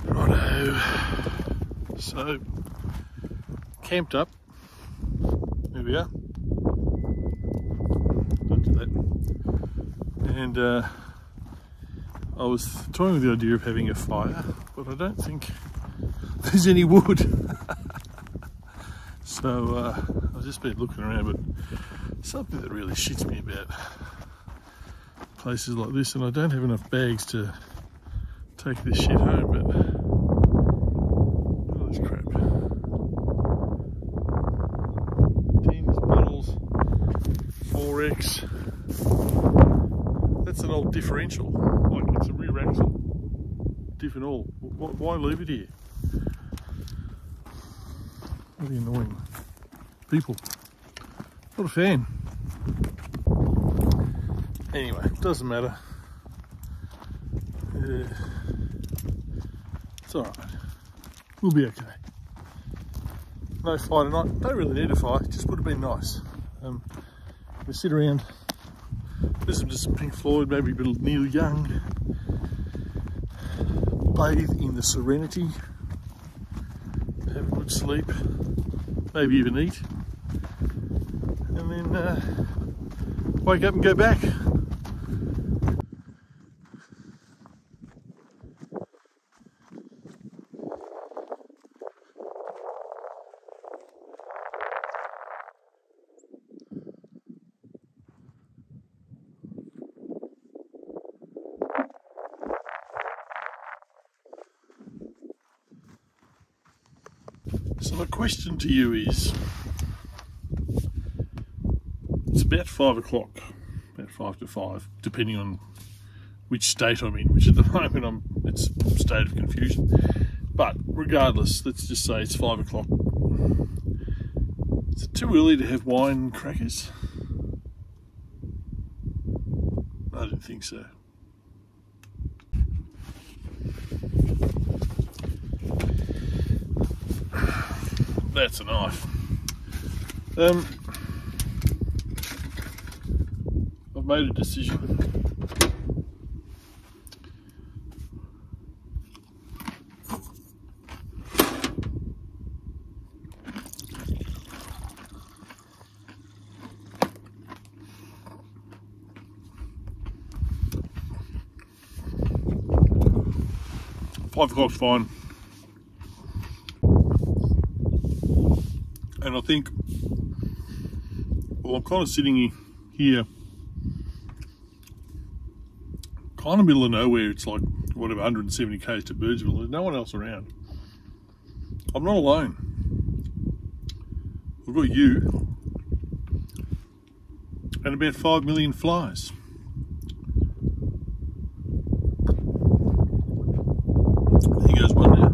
Righto. So, camped up. There we are. Don't do that. And I was toying with the idea of having a fire, but I don't think there's any wood. So I've just been looking around, but something that really shits me about places like this, and I don't have enough bags to take this shit home, but all this crap. Tins, bottles, 4X. That's an old differential, like it's a rear axle, different all. Why leave it here? Really annoying. People. Not a fan. Anyway, doesn't matter. It's alright. We'll be okay. No fire tonight. Don't really need a fire, just would have been nice. We sit around, listen to some Pink Floyd, maybe a bit of Neil Young, bathe in the serenity, have a good sleep, maybe even eat, and then wake up and go back. So my question to you is, it's about 5 o'clock, about 5 to 5, depending on which state I'm in, which at the moment it's a state of confusion. But regardless, let's just say it's 5 o'clock. Is it too early to have wine and crackers? I didn't think so. That's a knife. I've made a decision. Five o'clock's fine. And I think, well, I'm kind of sitting here, kind of middle of nowhere. It's like, whatever, 170 k's to Birdsville. There's no one else around. I'm not alone. I've got you and about 5 million flies. Here goes one now.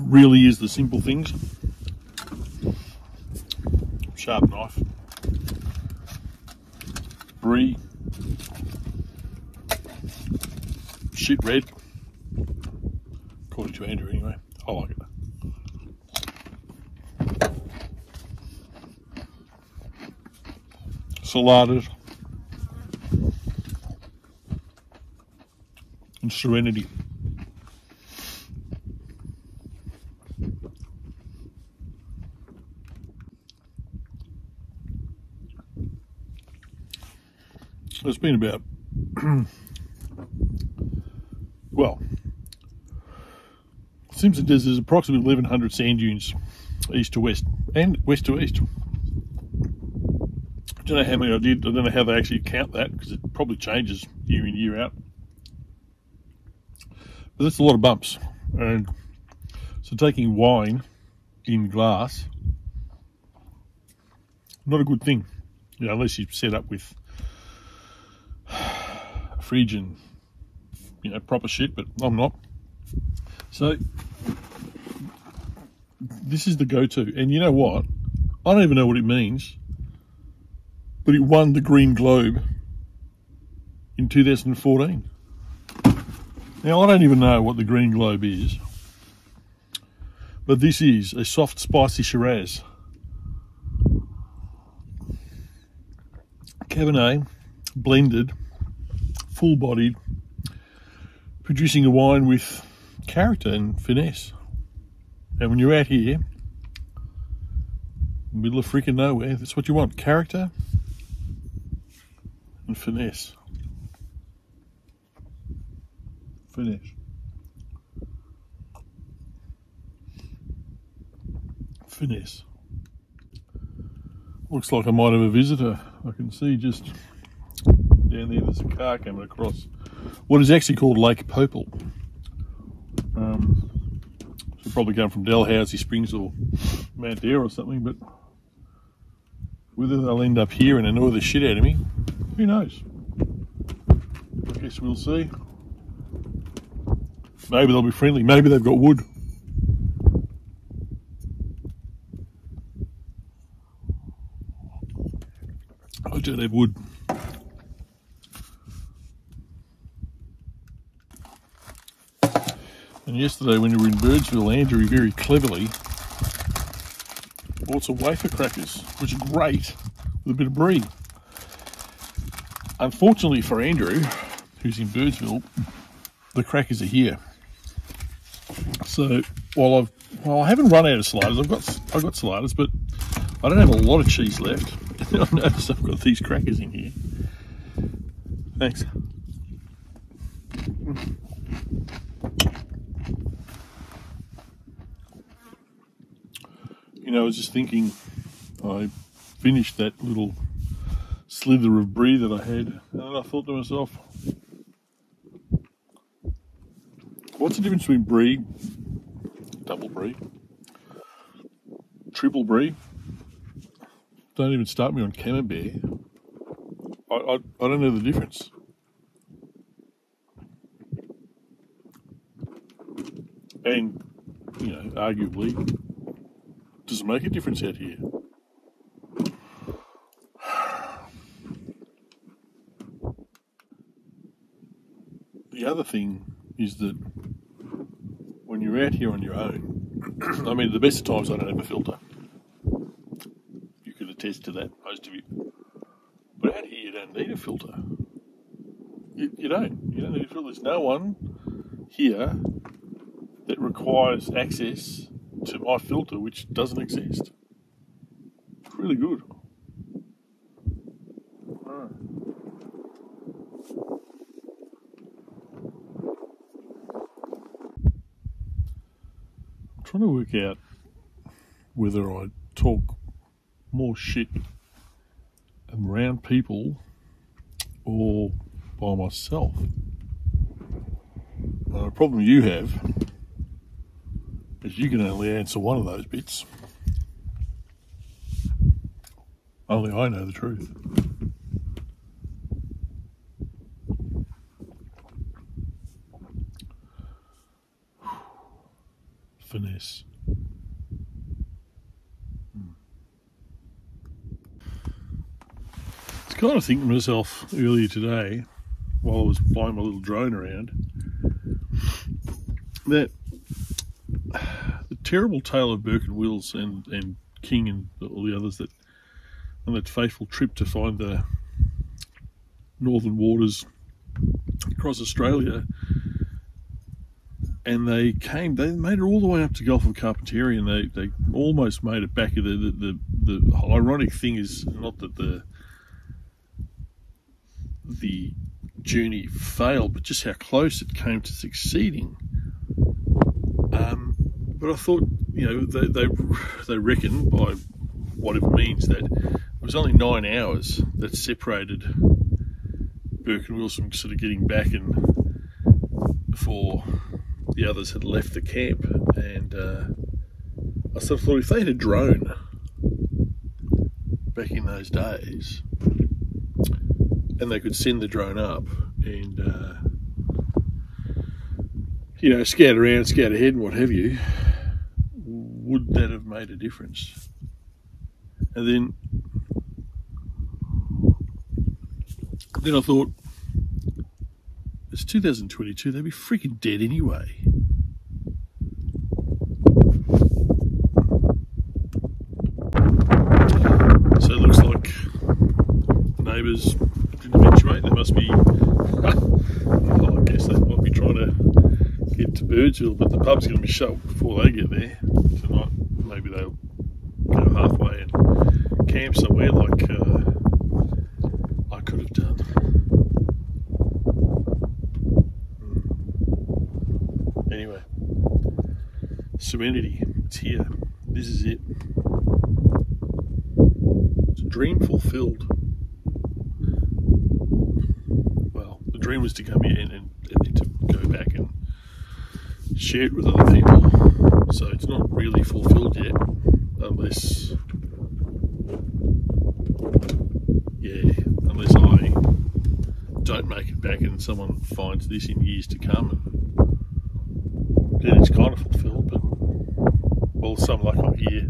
Really is the simple things. Sharp knife, brie, shit red, according to Andrew anyway. I like it. Saladed and serenity. It's been about, well, Simpson says there's approximately 1,100 sand dunes east to west and west to east. I don't know how many I did. I don't know how they actually count that, because it probably changes year in, year out. But that's a lot of bumps. And so taking wine in glass, not a good thing, you know, unless you set up with fridge and, you know, proper shit, but I'm not. So this is the go-to, and you know what, I don't even know what it means, but it won the Green Globe in 2014. Now, I don't even know what the green globe is, but this is a soft, spicy Shiraz. Cabernet, blended, full-bodied, producing a wine with character and finesse. And when you're out here, middle of freaking nowhere, that's what you want, character and finesse. Finesse. Finesse. Looks like I might have a visitor. I can see just down there there's a car coming across what is actually called Lake Poeppel. So probably going from Dalhousie Springs or Mount Eyre or something, but whether they'll end up here and annoy the shit out of me, who knows? I guess we'll see. Maybe they'll be friendly, maybe they've got wood. I don't have wood. And yesterday when we were in Birdsville, Andrew very cleverly bought some wafer crackers, which are great with a bit of brie. Unfortunately for Andrew, who's in Birdsville, the crackers are here. So while I haven't run out of sliders, I've got sliders, but I don't have a lot of cheese left. I've noticed I've got these crackers in here. Thanks. You know, I was just thinking, I finished that little slither of brie that I had, and then I thought to myself, what's the difference between brie, double brie, triple brie? Don't even start me on camembert. I don't know the difference. And, you know, arguably, does it make a difference out here? The other thing is that when you're out here on your own, I mean, the best of times I don't have a filter. You could attest to that, most of you. But out here you don't need a filter. You don't need a filter. There's no one here that requires access to my filter, which doesn't exist. It's really good. Alright. I'm trying to work out whether I talk more shit around people or by myself. The problem you have is you can only answer one of those bits. Only I know the truth. Finesse. I was kind of thinking to myself earlier today, while I was flying my little drone around, that the terrible tale of Burke and Wills and King and all the others that on that fateful trip to find the northern waters across Australia, and they made it all the way up to Gulf of Carpentaria, and they almost made it back. The ironic thing is not that the journey failed, but just how close it came to succeeding. But I thought, you know, they reckon by whatever means that it was only 9 hours that separated Burke and Wills from sort of getting back, and before the others had left the camp. And I sort of thought, if they had a drone back in those days, and they could send the drone up and you know, scout around, scout ahead and what have you, would that have made a difference? And then I thought, It's 2022, they'd be freaking dead anyway. So it looks like the neighbours didn't eventuate. They must be, well, I guess they might be trying to get to Birdsville, but the pub's going to be shut before they get there tonight. Maybe they'll go halfway and camp somewhere like I could have done. Anyway, Serenity, it's here. This is it. It's a dream fulfilled. Well, the dream was to come here and to go back and share it with other people. So it's not really fulfilled yet, unless I don't make it back and someone finds this in years to come. Then it's kind of fulfilled, but well, some luck I'll hear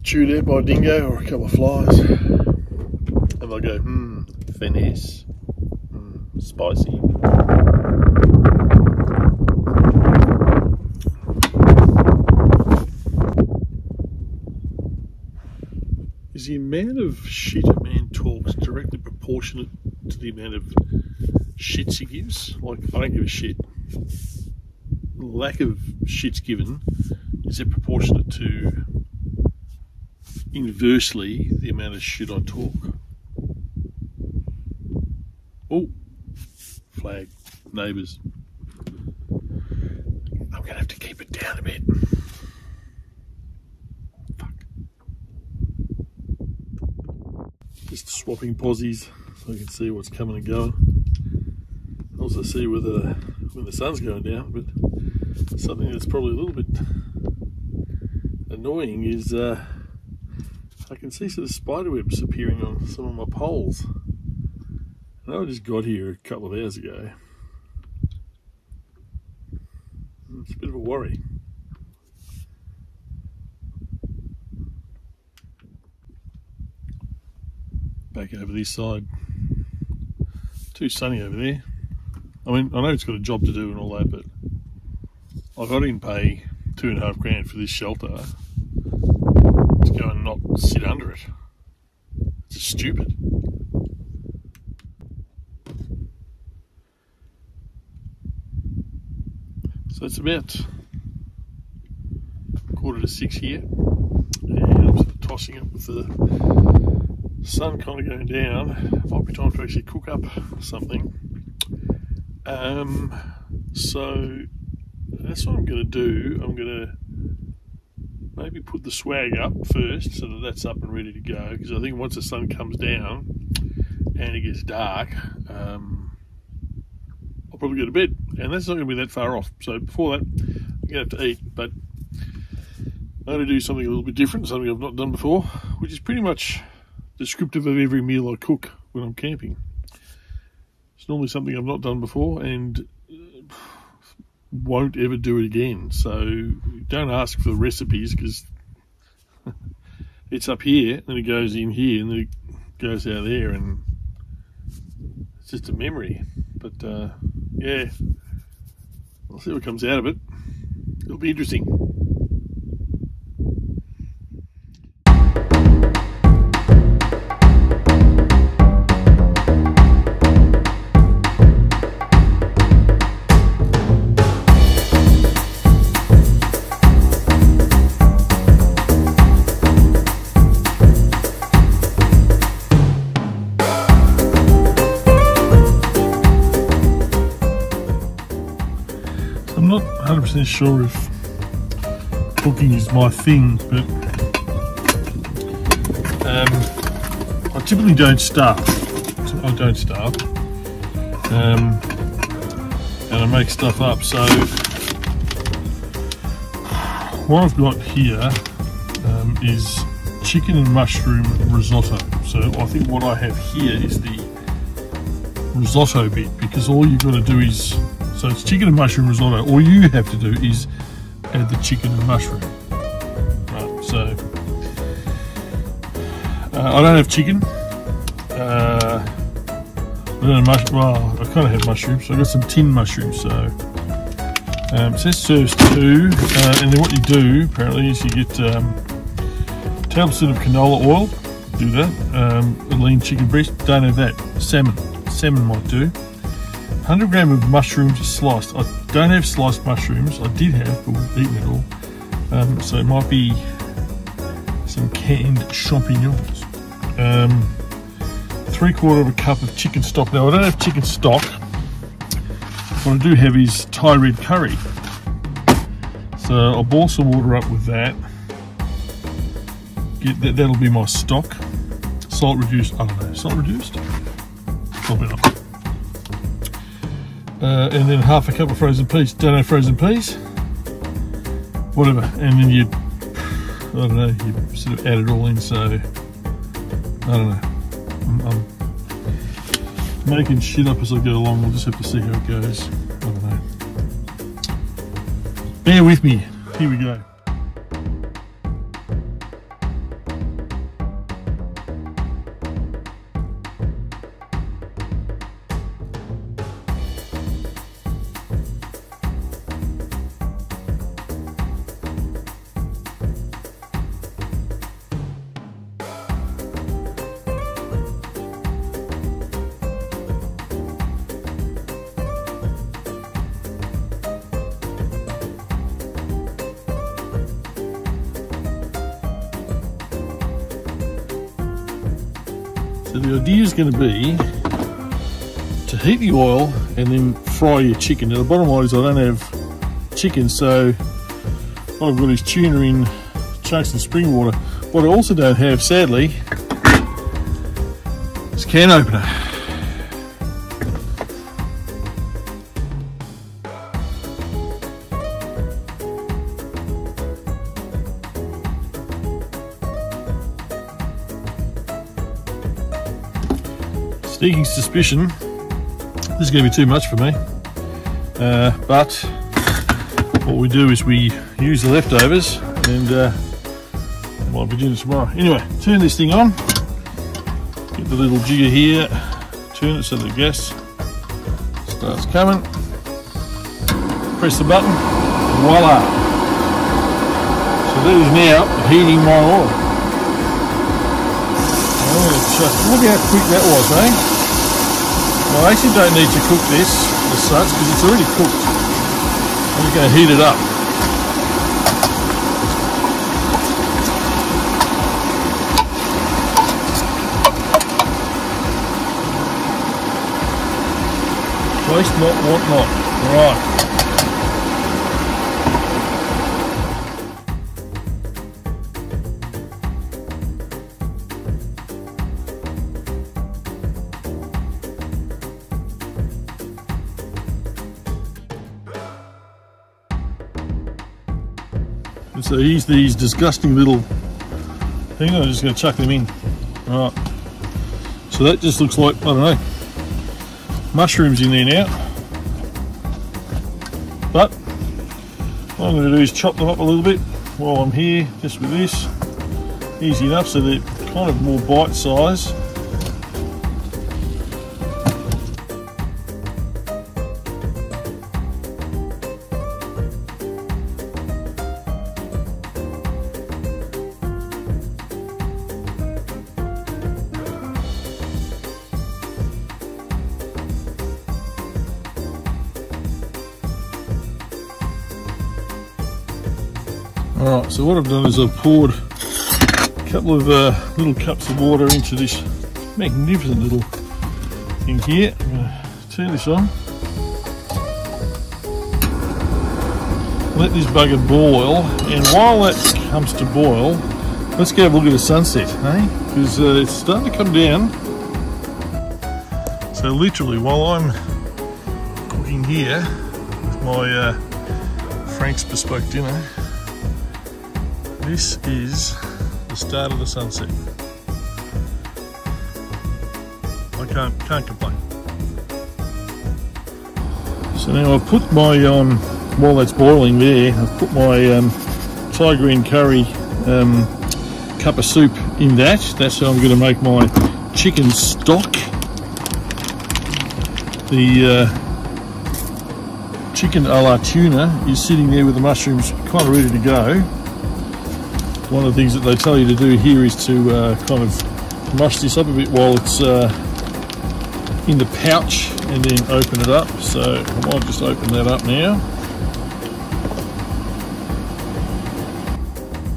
chewed out by a dingo or a couple of flies, and they'll go, finesse, spicy. Is the amount of shit a man talks directly proportionate to the amount of shits he gives? Like, I don't give a shit. The lack of shits given, is it proportionate to inversely the amount of shit I talk? Oh, flag, neighbours. I'm going to have to keep it down a bit. Just swapping posies so I can see what's coming and going. Also see when the sun's going down, but something that's probably a little bit annoying is I can see sort of spider webs appearing on some of my poles. And I just got here a couple of hours ago. It's a bit of a worry. Back over this side. Too sunny over there. I mean, I know it's got a job to do and all that, but I didn't pay $2.5 grand for this shelter to go and not sit under it. It's just stupid. So it's about 5:45 here, and I'm sort of tossing it with the sun kind of going down. Might be time to actually cook up something. So that's what I'm going to do. I'm going to maybe put the swag up first so that that's up and ready to go, because I think once the sun comes down and it gets dark, I'll probably go to bed, and that's not going to be that far off. So before that, I'm going to have to eat, but I'm going to do something a little bit different, something I've not done before, which is pretty much descriptive of every meal I cook when I'm camping. It's normally something I've not done before and won't ever do it again. So don't ask for the recipes, because it's up here and it goes in here and then it goes out there, and it's just a memory. But yeah, I'll see what comes out of it. It'll be interesting. I'm not 100% sure if cooking is my thing, but I typically don't starve. I don't starve, and I make stuff up. So what I've got here is chicken and mushroom risotto. So I think what I have here is the risotto bit, because all you've got to do is, so it's chicken and mushroom risotto. All you have to do is add the chicken and mushroom. Right, so I don't have chicken. I don't know, well, I kind of have mushrooms. So I got some tin mushrooms. So it says serves 2, and then what you do apparently is you get a tablespoon of canola oil. Do that. A lean chicken breast. Don't have that. Salmon might do. 100 grams of mushrooms sliced. I don't have sliced mushrooms. I did have, but we've eaten it all. So it might be some canned champignons. 3/4 of a cup of chicken stock. Now I don't have chicken stock. What I do have is Thai red curry. So I'll boil some water up with that. That'll be my stock. Salt reduced. I don't know. Salt reduced. Probably not. And then half a cup of frozen peas. Don't have frozen peas. Whatever. And then you, I don't know, you sort of add it all in. So I don't know. I'm making shit up as I go along. We'll just have to see how it goes. I don't know. Bear with me. Here we go. So the idea is going to be to heat the oil and then fry your chicken. Now the bottom line is I don't have chicken, so what I've got is tuna in chunks and spring water. What I also don't have, sadly, is can opener. Sneaking suspicion, this is going to be too much for me, but what we do is we use the leftovers and might be doing it tomorrow. Anyway, turn this thing on, get the little jigger here, turn it so the gas starts coming, press the button, voila! So that is now heating my oil. Look how quick that was, eh? Well, I actually don't need to cook this as such because it's already cooked. I'm just going to heat it up. Waste not, want not. Right. So here's these disgusting little things. I'm just going to chuck them in. Right. So that just looks like, I don't know, mushrooms in there now. But what I'm going to do is chop them up a little bit while I'm here, just with this. Easy enough, so they're kind of more bite size. Alright, so what I've done is I've poured a couple of little cups of water into this magnificent little thing here. I'm going to turn this on. Let this bugger boil, and while that comes to boil, let's go have a look at the sunset, eh? Because it's starting to come down. So literally, while I'm cooking here with my Frank's bespoke dinner, this is the start of the sunset. I can't complain. So now I've put my, while that's boiling there, I've put my Thai green curry cup of soup in that. That's how I'm going to make my chicken stock. The chicken a la tuna is sitting there with the mushrooms kind of ready to go. One of the things that they tell you to do here is to kind of mush this up a bit while it's in the pouch and then open it up. So I might just open that up now.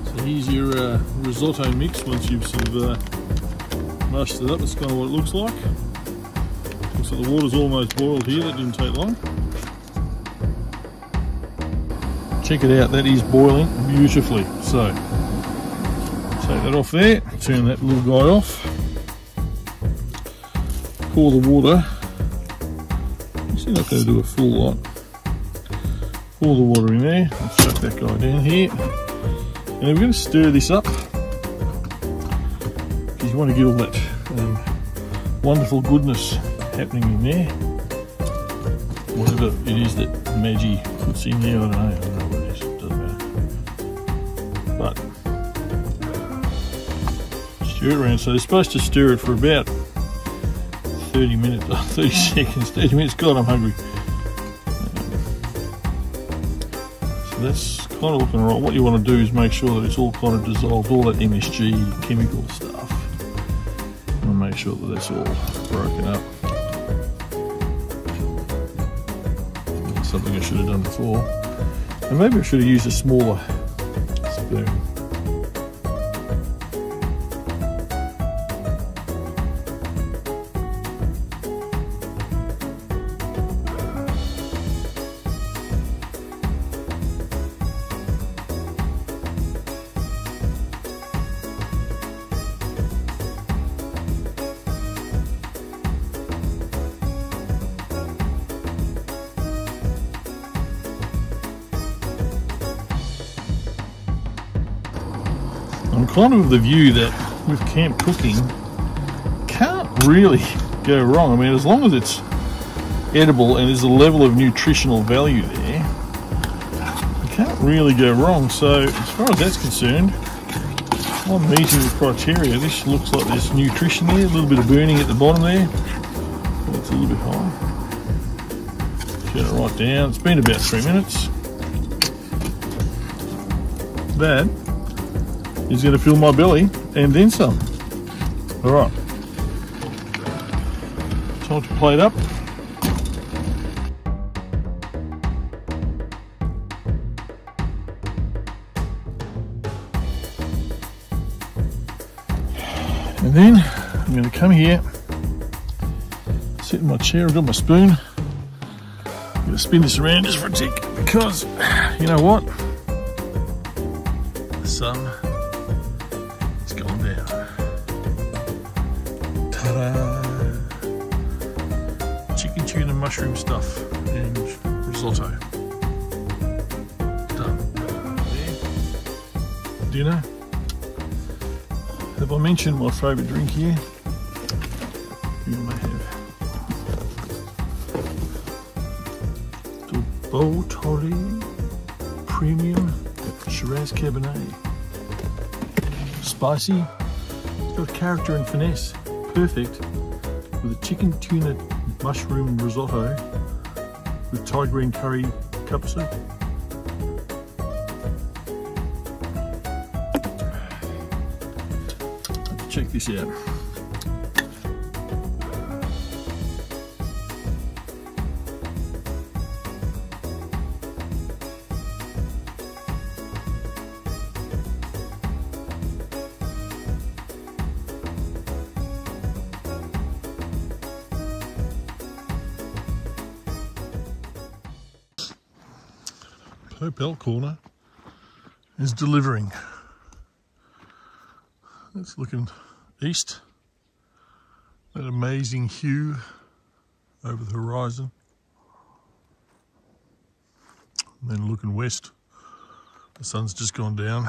So here's your risotto mix once you've sort of mushed it up. That's kind of what it looks like. Looks like the water's almost boiled here. That didn't take long. Check it out, that is boiling beautifully. So take that off there, turn that little guy off, pour the water. You're not going to do a full lot. Pour the water in there, let's chuck that guy down here. And then we're going to stir this up because you want to get all that wonderful goodness happening in there. Whatever it is that Maggie puts in there, I don't know what it is, it doesn't matter. But stir it around, so they're supposed to stir it for about 30 minutes, 30 seconds, 30 minutes, God I'm hungry. So that's kind of looking right. What you want to do is make sure that it's all kind of dissolved, all that MSG chemical stuff. You want to make sure that that's all broken up. Something I should have done before, and maybe I should have used a smaller spoon. I'm kind of the view that with camp cooking, can't really go wrong. I mean, as long as it's edible and there's a level of nutritional value there, you can't really go wrong. So as far as that's concerned, I'm meeting the criteria. This looks like there's nutrition there, a little bit of burning at the bottom there. That's a little bit high. Turn it right down. It's been about 3 minutes. That is going to fill my belly and then some. Alright, time to plate up. And then I'm going to come here, sit in my chair, I've got my spoon. I'm going to spin this around just for a tick because, you know what? The sun is going down. Ta-da! Chicken tuna mushroom stuff and risotto. Done. There. Dinner. Have I mentioned my favourite drink here? You may have. Gilbo Premium Shiraz Cabernet. Spicy. It's got character and finesse. Perfect with a chicken tuna mushroom risotto with Thai green curry cup soup. Check this out. Poeppel Corner is delivering. It's looking east, that amazing hue over the horizon, and then looking west, the sun's just gone down.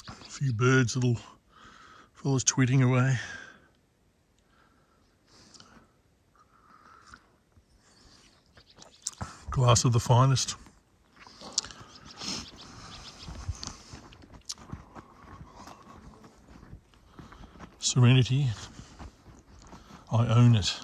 A few birds, little fellas tweeting away. Glass of the finest. serenity. I own it.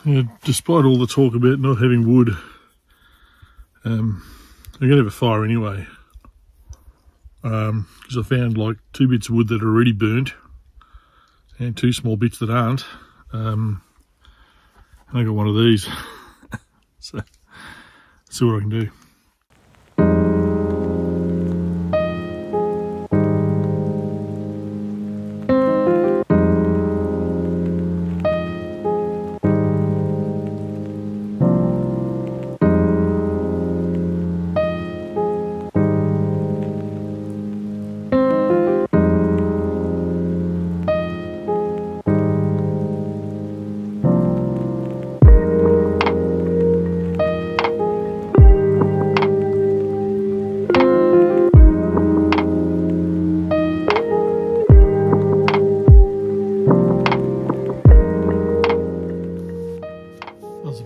Yeah, despite all the talk about not having wood, I'm going to have a fire anyway. Because I found like 2 bits of wood that are already burnt and 2 small bits that aren't. And I got one of these. So let's see what I can do.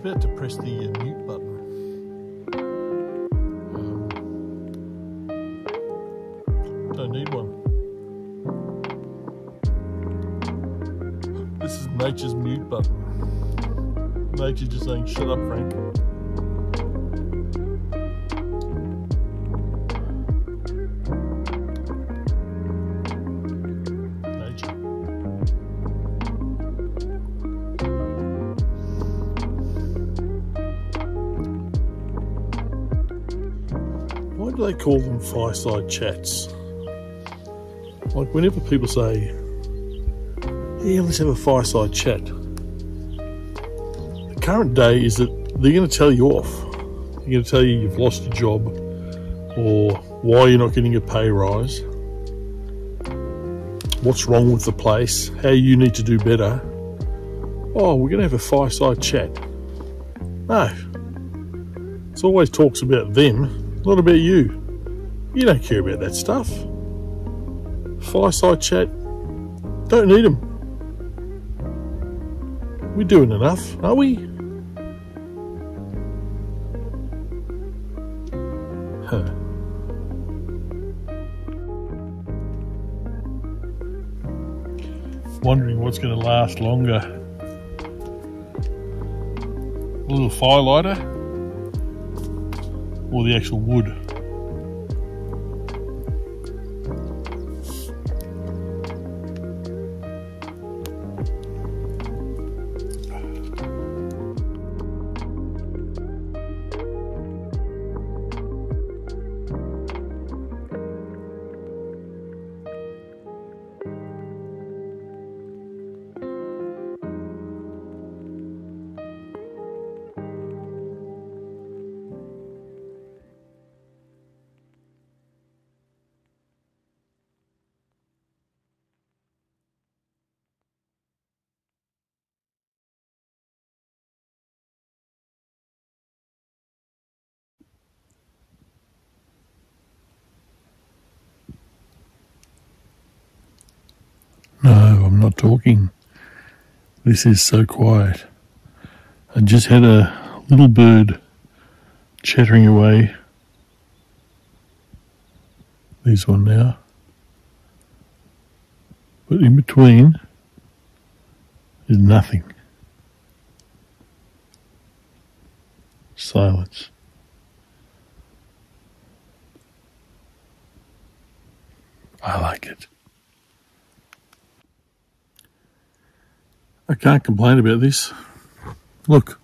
About to press the mute button. Don't need one. This is nature's mute button. Nature just saying, shut up, Frank. Why do they call them fireside chats? Like whenever people say, yeah, let's have a fireside chat, the current day is that they're going to tell you off. They're going to tell you you've lost your job, or why you're not getting a pay rise, what's wrong with the place, how you need to do better. Oh, we're going to have a fireside chat. No. It always talks about them. Not about you. You don't care about that stuff. Fireside chat, don't need them. We're doing enough, are we? Huh. Wondering what's going to last longer. A little fire lighter, or the actual wood. No, I'm not talking. This is so quiet. I just had a little bird chattering away. There's one now. But in between is nothing. Silence. I like it. I can't complain about this. Look.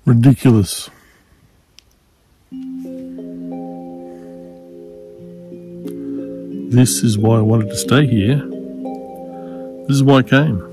Ridiculous. This is why I wanted to stay here. This is why I came.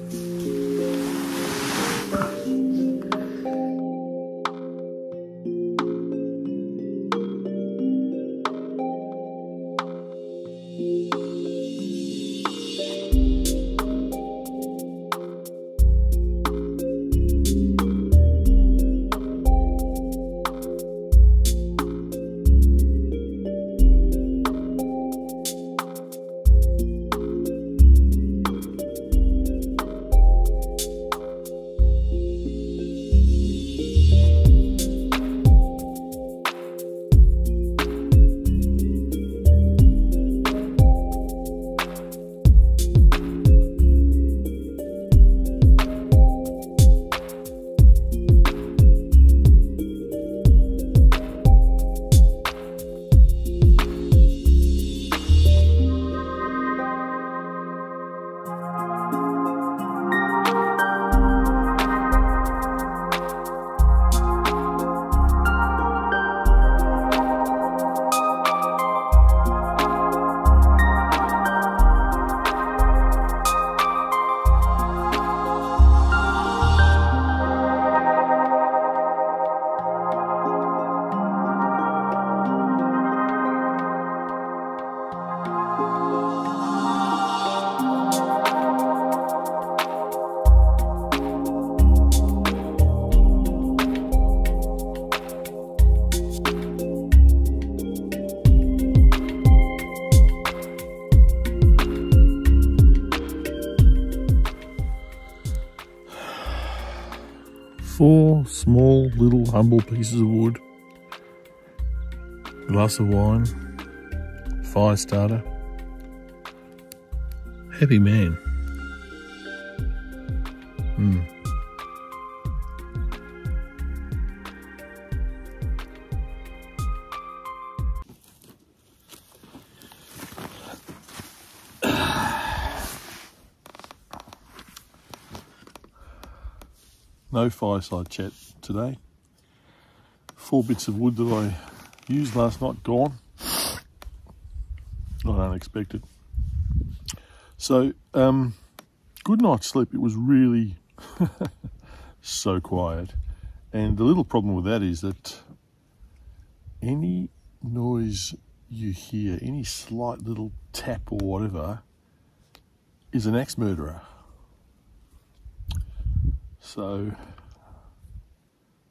4 small, little, humble pieces of wood, glass of wine, fire starter. Happy man. No fireside chat today. 4 bits of wood that I used last night gone. Not unexpected. So, good night's sleep. It was really so quiet. And the little problem with that is that any noise you hear, any slight little tap or whatever, is an axe murderer. So,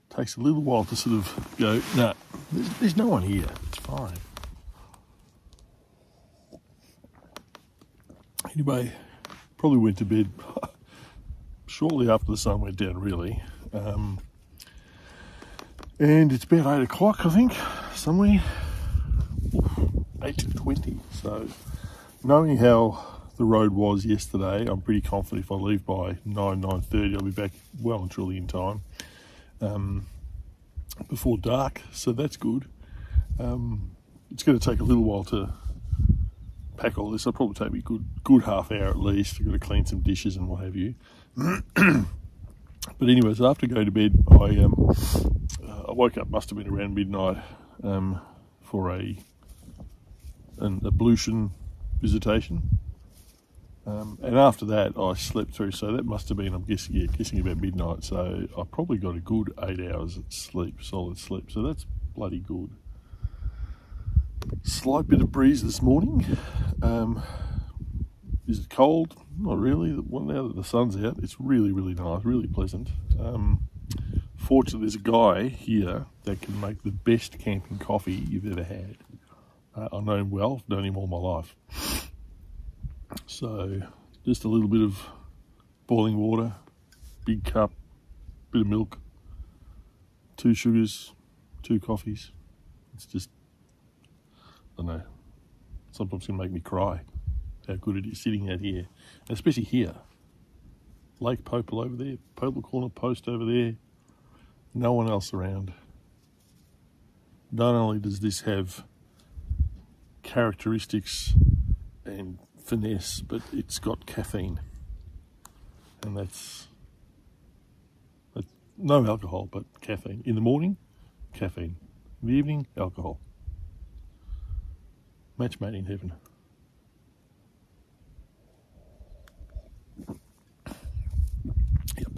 it takes a little while to sort of go, no, there's no one here, it's fine. Anyway, probably went to bed shortly after the sun went down, really. And it's about 8 o'clock, I think, somewhere. 8:20. So, knowing how the road was yesterday, I'm pretty confident if I leave by 9:30, I'll be back well and truly in time before dark. So that's good. It's going to take a little while to pack all this. It'll probably take me a good half hour at least. I've got to clean some dishes and what have you. But anyways, after going to bed, I woke up, must have been around midnight, for an ablution visitation. And after that, I slept through. So that must have been, I'm guessing about midnight. So I probably got a good 8 hours of sleep, solid sleep. So that's bloody good. Slight bit of breeze this morning. Is it cold? Not really. Now that the sun's out, it's really, really nice, really pleasant. Fortunately, there's a guy here that can make the best camping coffee you've ever had. I know him well, I've known him all my life. So, just a little bit of boiling water, big cup, bit of milk, 2 sugars, 2 coffees. It's just, I don't know, sometimes it's going to make me cry how good it is sitting out here, and especially here. Lake Poeppel over there, Poeppel Corner post over there, no one else around. Not only does this have characteristics and finesse, but it's got caffeine, and that's no alcohol, but caffeine. In the morning, caffeine. In the evening, alcohol. Match made in heaven. Yep.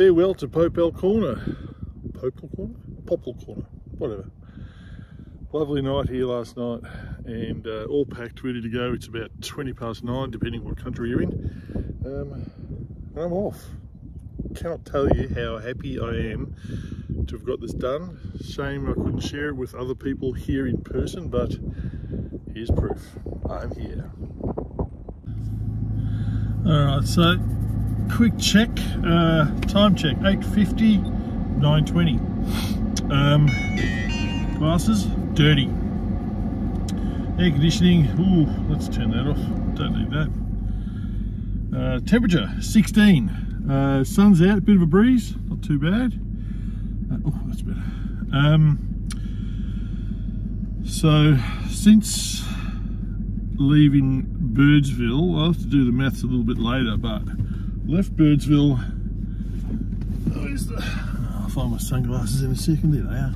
Farewell to Poeppel Corner. Poeppel Corner, whatever. Lovely night here last night, and all packed, ready to go. It's about 9:20, depending what country you're in. And I'm off. cannot tell you how happy I am to have got this done. Shame I couldn't share it with other people here in person, but here's proof. I'm here. Alright, so quick check, time check, 8:50, 9:20. Glasses, dirty. Air conditioning, ooh, let's turn that off, don't need that. Temperature, 16. Sun's out, a bit of a breeze, not too bad. Oh, that's better. So, since leaving Birdsville, I'll have to do the maths a little bit later, but left Birdsville, I'll find my sunglasses in a second, there they are.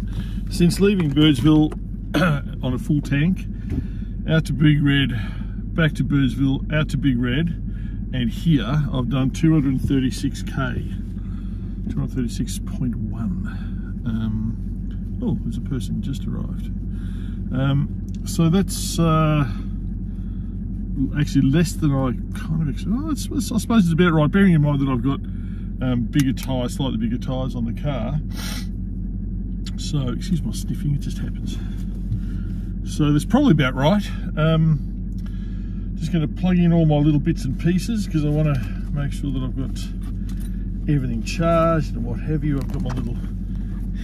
Since leaving Birdsville on a full tank, out to Big Red, back to Birdsville, out to Big Red, and here I've done 236k, 236.1. Oh, there's a person just arrived. So that's actually less than I kind of expected. Oh, I suppose it's about right, bearing in mind that I've got bigger tyres, slightly bigger tyres on the car. So, excuse my sniffing, it just happens. So that's probably about right. Just going to plug in all my little bits and pieces because I want to make sure that I've got everything charged and what have you. I've got my little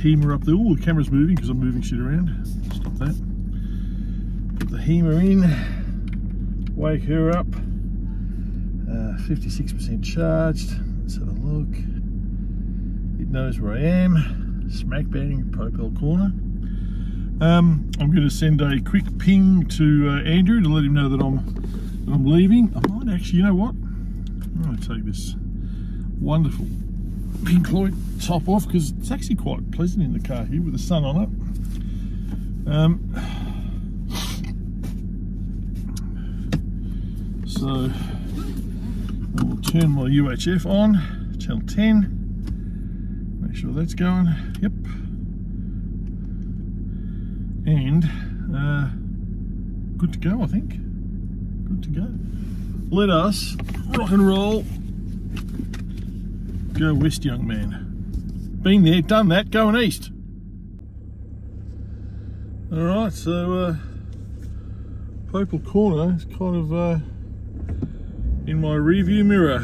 heater up there. Oh, the camera's moving because I'm moving shit around. Stop that. Put the heater in, wake her up. 56% charged. Let's have a look. It knows where I am. Smack bang, Poeppel Corner. I'm going to send a quick ping to Andrew to let him know that I'm leaving. I might actually, you know what? I'm going to take this wonderful Pink Floyd top off because it's actually quite pleasant in the car here with the sun on it. So I will turn my UHF on, channel 10. Make sure that's going. Yep. And good to go, I think. Good to go. Let us rock and roll. Go west, young man. Been there, done that, going east. Alright, so Poeppel Corner is kind of in my rearview mirror.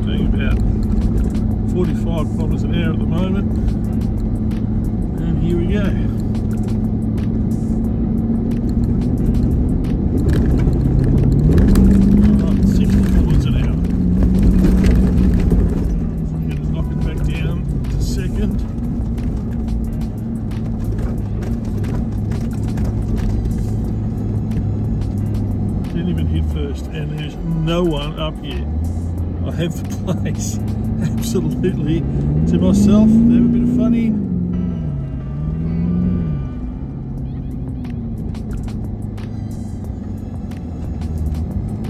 Doing about 45 kilometers an hour at the moment, and here we go. Alright, 60 kilometers an hour. I'm going to knock it back down to second. Didn't even hit first, and there's no one up here. I have the place absolutely to myself. Have a bit of funny.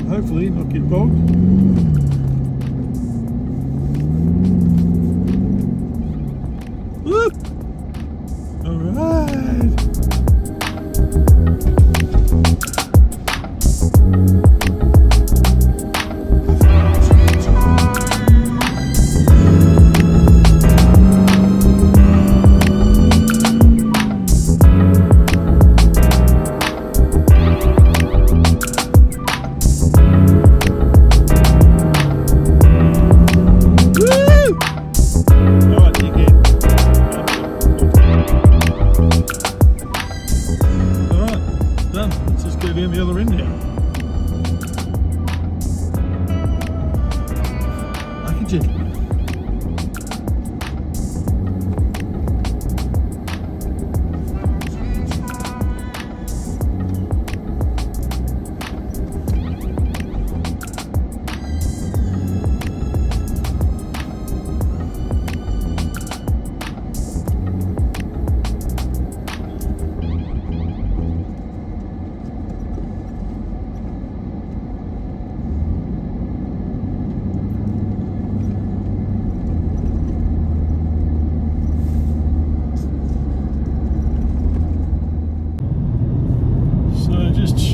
Hopefully not get bogged. Woo! All right.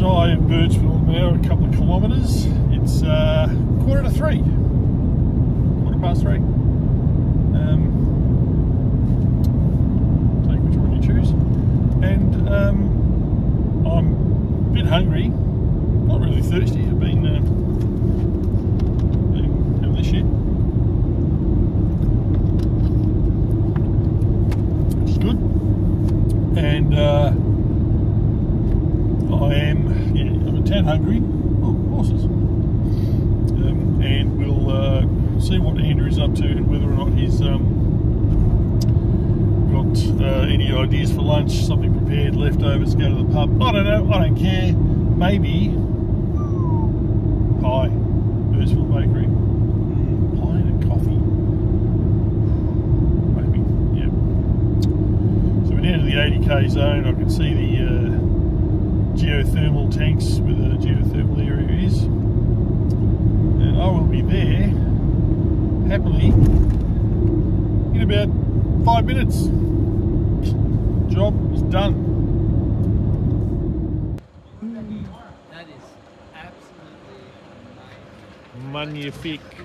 shy of Birchville now, a couple of kilometres. It's 2:45. 3:15. Take which one you choose. And I'm a bit hungry, not really thirsty. I've been having this shit, which is good. And I'm a tad hungry. Oh, horses. And we'll see what Andrew is up to and whether or not he's got any ideas for lunch, something prepared, leftovers, go to the pub. I don't know, I don't care. Maybe pie, Birchville Bakery. Pie and a coffee. Maybe, yeah. So we're down to the 80k zone. I can see the geothermal tanks where the geothermal area is. And I will be there happily in about 5 minutes. Job is done. That is absolutely Magnifique.